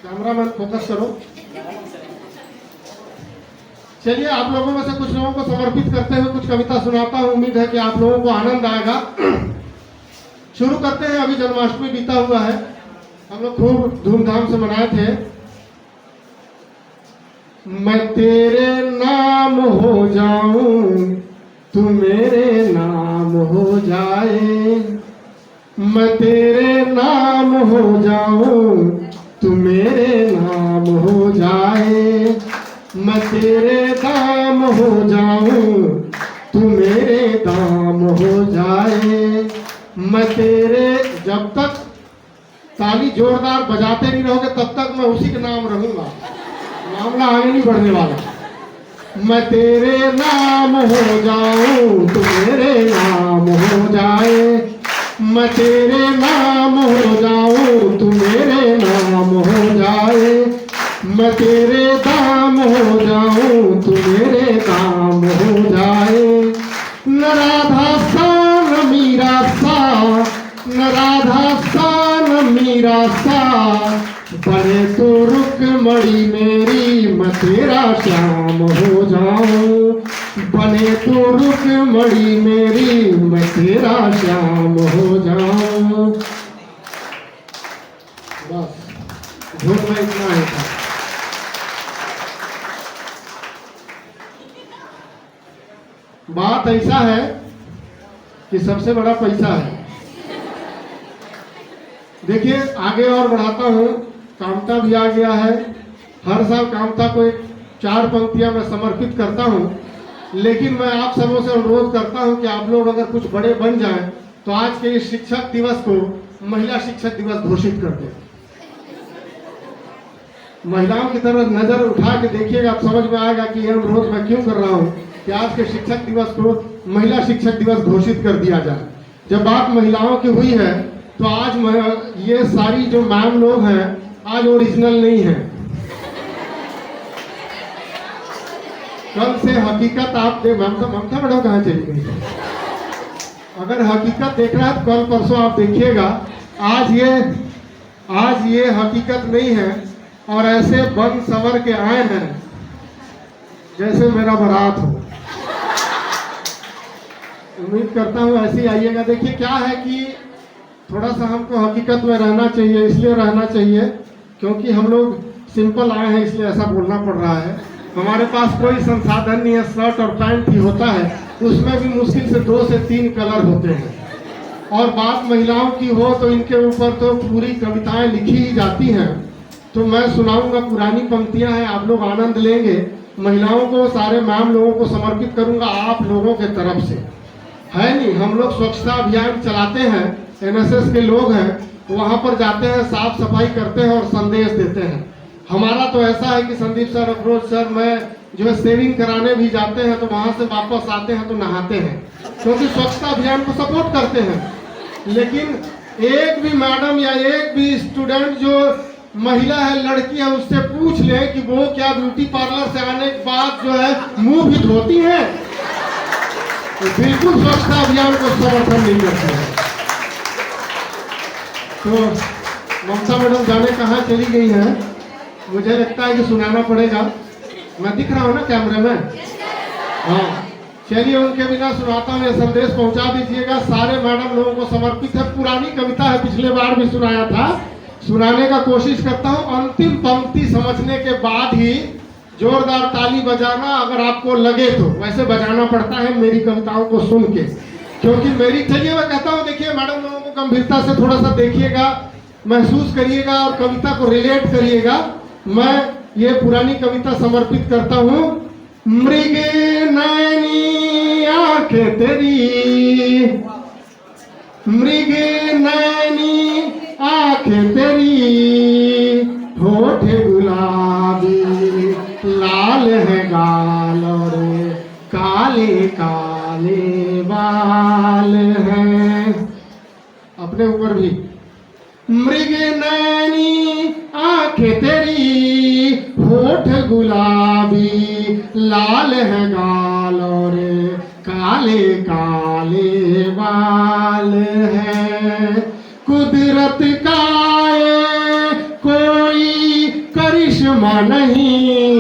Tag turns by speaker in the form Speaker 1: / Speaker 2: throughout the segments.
Speaker 1: Cameraman focus करो। चलिए आप लोगों में से कुछ लोगों को समर्पित करते हुए कुछ कविता सुनाता हूँ। उम्मीद है कि आप लोगों को आनंद आएगा। शुरू करते हैं। अभी जन्माष्टमी बीता हुआ है, हम लोग खूब धूमधाम से मनाए थे। मैं तेरे नाम हो जाऊं, तू मेरे नाम हो जाए। मैं तेरे नाम हो जाऊं, तू मेरे नाम हो जाए। मैं तेरे दाम हो जाऊं, तू मेरे दाम हो जाए। मैं तेरे, जब तक ताली जोरदार बजाते नहीं रहोगे तब तक मैं उसी के नाम रहूंगा, मामला आगे नहीं बढ़ने वाला। मैं तेरे नाम हो जाऊं, तू मेरे नाम हो जाए। मैं तेरे नाम हो जाऊं, तू मेरे नाम हो जाए। मैं तेरे दाम हो जाऊं, तू मेरे दाम हो जाए। न राधा सा न मीरा सा, न राधा सा न मीरा सा, बने तो रुकमणी मेरी मैं तेरा श्याम हो जाऊं। बने तो रुकमणी मेरी मैं तेरा श्याम हो जाऊं। बस धुन में इतना ही था। बात ऐसा है कि सबसे बड़ा पैसा है। देखिए आगे और बढ़ाता हूँ। कामता भी आ गया है। हर साल कामता को एक 4 पंक्तियां मैं समर्पित करता हूँ, लेकिन मैं आप सबों से अनुरोध करता हूँ कि आप लोग अगर कुछ बड़े बन जाएं तो आज के इस शिक्षक दिवस को महिला शिक्षक दिवस घोषित कर दें। महिलाओं की तरफ नजर उठा के देखिएगा, आप समझ में आएगा कि यह अनुरोध मैं क्यों कर रहा हूँ कि आज के शिक्षक दिवस को महिला शिक्षक दिवस घोषित कर दिया जाए। जब बात महिलाओं की हुई है तो आज ये सारी जो मैम लोग हैं आज ओरिजिनल नहीं है। कल से हकीकत आप दे। ममता मैडम कहाँ चली गई? अगर हकीकत देखना है तो कल परसों आप देखिएगा। आज ये हकीकत नहीं है और ऐसे बन सवर के आए हैं जैसे मेरा बारात हो। उम्मीद करता हूँ ऐसे ही आइएगा। देखिए क्या है कि थोड़ा सा हमको हकीकत में रहना चाहिए, इसलिए रहना चाहिए क्योंकि हम लोग सिंपल आए हैं, इसलिए ऐसा बोलना पड़ रहा है। हमारे पास कोई संसाधन नहीं है। शर्ट और पैंट ही होता है, उसमें भी मुश्किल से 2 से 3 कलर होते हैं। और बात महिलाओं की हो तो इनके ऊपर तो पूरी कविताएं लिखी ही जाती हैं। तो मैं सुनाऊंगा, पुरानी पंक्तियां हैं, आप लोग आनंद लेंगे। महिलाओं को, सारे मैम लोगों को समर्पित करूंगा आप लोगों के तरफ से। है नहीं, हम लोग स्वच्छता अभियान चलाते हैं, एनएसएस के लोग हैं, वहां पर जाते हैं, साफ सफाई करते हैं और संदेश देते हैं। हमारा तो ऐसा है कि संदीप सर, अफरोज सर, मैं जो है सेविंग कराने भी जाते हैं तो वहां से वापस आते हैं तो नहाते हैं, क्योंकि स्वच्छता अभियान को सपोर्ट करते हैं। लेकिन एक भी मैडम या एक भी स्टूडेंट जो महिला है, लड़की है, उससे पूछ ले कि वो क्या ब्यूटी पार्लर से आने के बाद जो है मुंह भी धोती है, तो बिल्कुल स्वच्छता अभियान को समर्थन नहीं करते हैं। तो ममता मैडम जाने कहाँ चली गई है, मुझे लगता है कि सुनाना पड़ेगा। मैं दिख रहा हूँ ना कैमरे में? हाँ, चलिए उनके बिना सुनाता हूँ। ये संदेश पहुंचा दीजिएगा। सारे मैडम लोगों को समर्पित है। पुरानी कविता है, पिछले बार भी सुनाया था, सुनाने का कोशिश करता हूँ। अंतिम पंक्ति समझने के बाद ही जोरदार ताली बजाना, अगर आपको लगे तो। वैसे बजाना पड़ता है मेरी कविताओं को सुन के, क्योंकि मेरी, चलिए मैं कहता हूँ, देखिए मैडम लोगों को गंभीरता से थोड़ा सा देखिएगा, महसूस करिएगा और कविता को रिलेट करिएगा। मैं ये पुरानी कविता समर्पित करता हूँ। मृग नैनी आंखें तेरी, मृग नैनी आंखें तेरी, होठ गुलाबी, लाल है गाल और काले काले बाल हैं। अपने ऊपर भी। मृग नैनी आंखें तेरी, होठ गुलाबी, लाल है गाल और काले काले बाल है। कुदरत का ये कोई करिश्मा नहीं,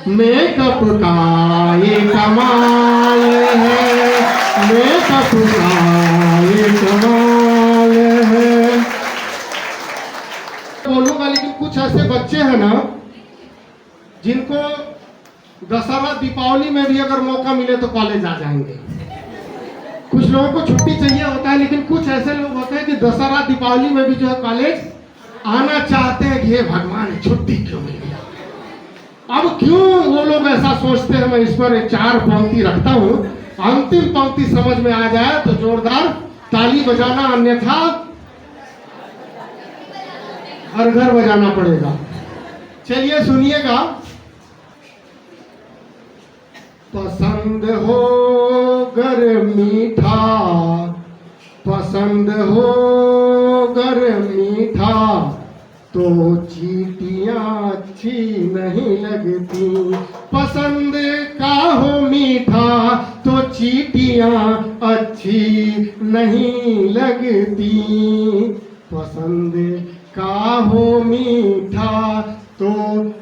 Speaker 1: मेकअप का ये कमाल है, मेकअप का ये कमाल है। बोलूंगा, लेकिन कुछ ऐसे बच्चे हैं ना जिनको दशहरा दीपावली में भी अगर मौका मिले तो कॉलेज आ जाएंगे। कुछ लोगों को छुट्टी चाहिए होता है, लेकिन कुछ ऐसे लोग होते हैं कि दशहरा दीपावली में भी जो है कॉलेज आना चाहते हैं कि हे भगवान छुट्टी क्यों मिल गया। अब क्यों वो लोग ऐसा सोचते हैं, मैं इस पर एक 4 पंक्ति रखता हूं। अंतिम पंक्ति समझ में आ जाए तो जोरदार ताली बजाना, अन्यथा हर घर बजाना पड़ेगा। चलिए सुनिएगा। पसंद हो गर मीठा, पसंद हो गर मीठा, तो चींटियां अच्छी नहीं लगती। पसंद का हो मीठा तो चींटियां अच्छी नहीं लगती। पसंद का हो मीठा तो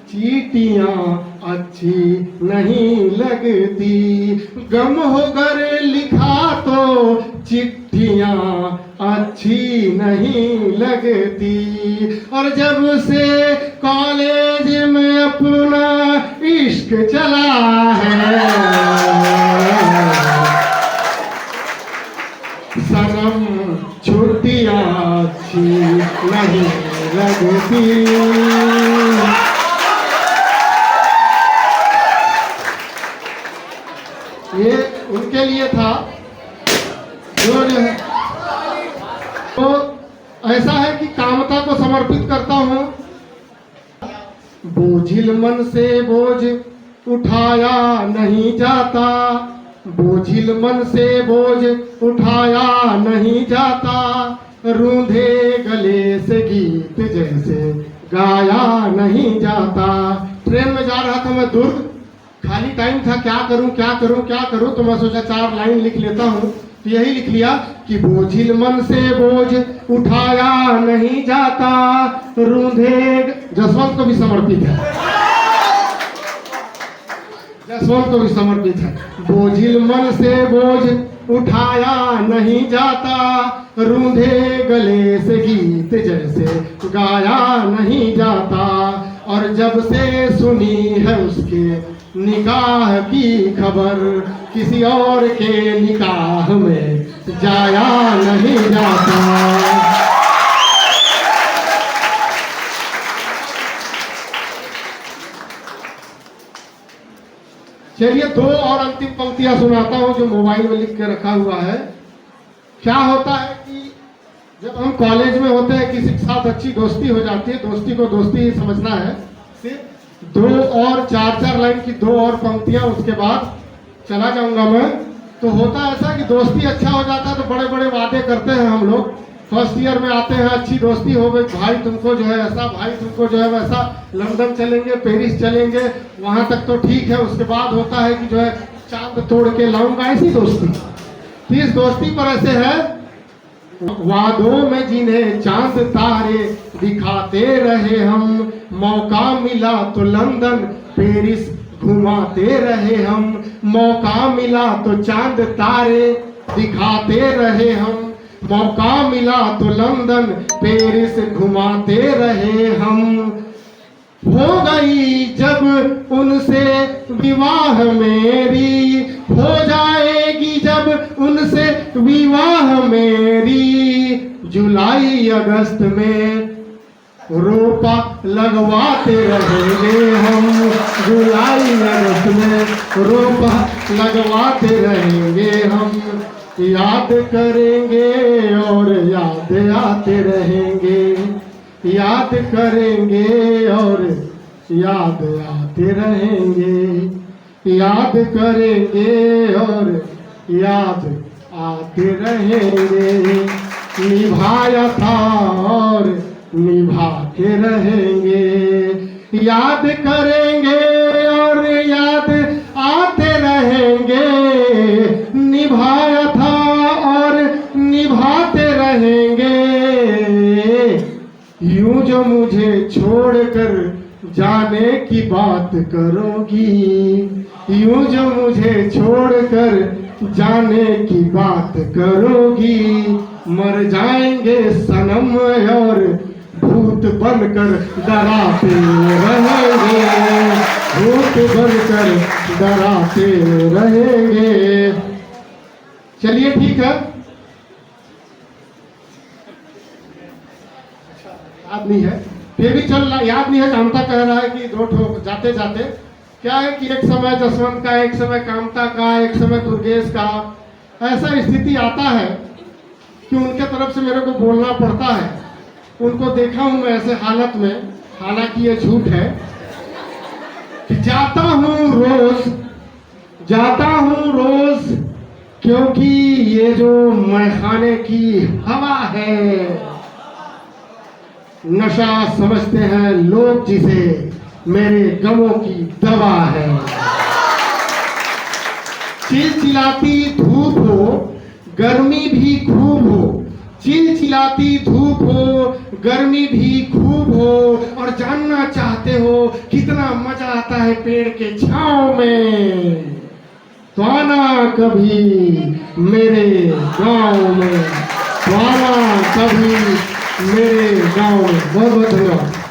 Speaker 1: चींटियां अच्छी नहीं लगती। गम हो गर लिखा तो चिट्ठियां अच्छी नहीं लगती। और जब से कॉलेज में अपना इश्क चला है, सनम छुट्टियां अच्छी नहीं लगती। ये उनके लिए था जो है। तो ऐसा है कि कामता को समर्पित करता हूं। बोझिल मन से बोझ उठाया नहीं जाता, बोझिल मन से बोझ उठाया नहीं जाता। रूंधे गले से गीत जैसे गाया नहीं जाता। ट्रेन में जा रहा था मैं दुर्ग, खाली टाइम था, क्या करूं क्या करूं क्या करूं, तो मैं सोचा 4 लाइन लिख लेता हूं। तो यही लिख लिया कि बोझिल मन से बोझ उठाया नहीं जाता, रूंधे। जसवंत को भी समर्पित है, जसवंत को भी समर्पित है। बोझिल मन से बोझ उठाया नहीं जाता, रूंधे गले से गीत जैसे गाया नहीं जाता। और जब से सुनी है उसके निकाह की खबर, किसी और के निकाह में जाया नहीं जाता। चलिए 2 और अंतिम पंक्तियां सुनाता हूं जो मोबाइल में लिख के रखा हुआ है। क्या होता है कि जब हम कॉलेज में होते हैं, किसी के साथ अच्छी दोस्ती हो जाती है, दोस्ती को दोस्ती ही समझना है। सिर्फ 2 और 4 लाइन की 2 और पंक्तियां, उसके बाद चला जाऊंगा मैं। तो होता ऐसा कि दोस्ती अच्छा हो जाता है तो बड़े बड़े वादे करते हैं हम लोग। फर्स्ट ईयर में आते हैं, अच्छी दोस्ती हो गई, भाई तुमको जो है ऐसा, भाई तुमको जो है वैसा, लंदन चलेंगे, पेरिस चलेंगे, वहां तक तो ठीक है। उसके बाद होता है कि जो है चांद तोड़ के लाऊंगा, ऐसी दोस्ती। तो इस दोस्ती पर ऐसे है, वादों में जिन्हें चांद तारे दिखाते रहे हम, मौका मिला तो लंदन पेरिस घुमाते रहे हम। मौका मिला तो चांद तारे दिखाते रहे हम, मौका मिला तो लंदन पेरिस घुमाते रहे हम। हो गई जब उनसे विवाह मेरी, हो जाएगी जब उनसे विवाह मेरी। जुलाई अगस्त में रोपा लगवाते रहेंगे हम, जुलाई अगस्त में रोपा लगवाते रहेंगे हम। याद करेंगे और याद आते रहेंगे, याद करेंगे और याद आते रहेंगे, याद करेंगे और याद आते रहेंगे। निभाया था और निभा के रहेंगे, याद करेंगे और याद आते रहेंगे। निभाया था और निभाते रहेंगे। यूं जो मुझे छोड़कर जाने की बात करोगी, यूं जो मुझे छोड़कर जाने की बात करोगी, मर जाएंगे सनम और भूत बनकर डराते रहेंगे, भूत बनकर डराते रहेंगे। चलिए ठीक है, याद नहीं है, फिर भी चल रहा, याद नहीं है, कामता कह रहा है कि दो ठोक जाते जाते क्या है कि एक समय जसवंत का, एक समय कामता का, एक समय दुर्गेश का, ऐसा स्थिति आता है कि उनके तरफ से मेरे को बोलना पड़ता है। उनको देखा हूं मैं ऐसे हालत में, हालांकि ये झूठ है, कि जाता हूं रोज क्योंकि ये जो मैखाने की हवा है, नशा समझते हैं लोग जिसे, मेरे गमों की दवा है। चिलचिलाती धूप हो, गर्मी भी खूब हो, चिलचिलाती धूप हो, गर्मी भी खूब हो, और जानना चाहते हो कितना मजा आता है पेड़ के छांव में, तो आना कभी मेरे गांव में, तो आना कभी मेरे गांव में। बहुत बहुत धन्यवाद।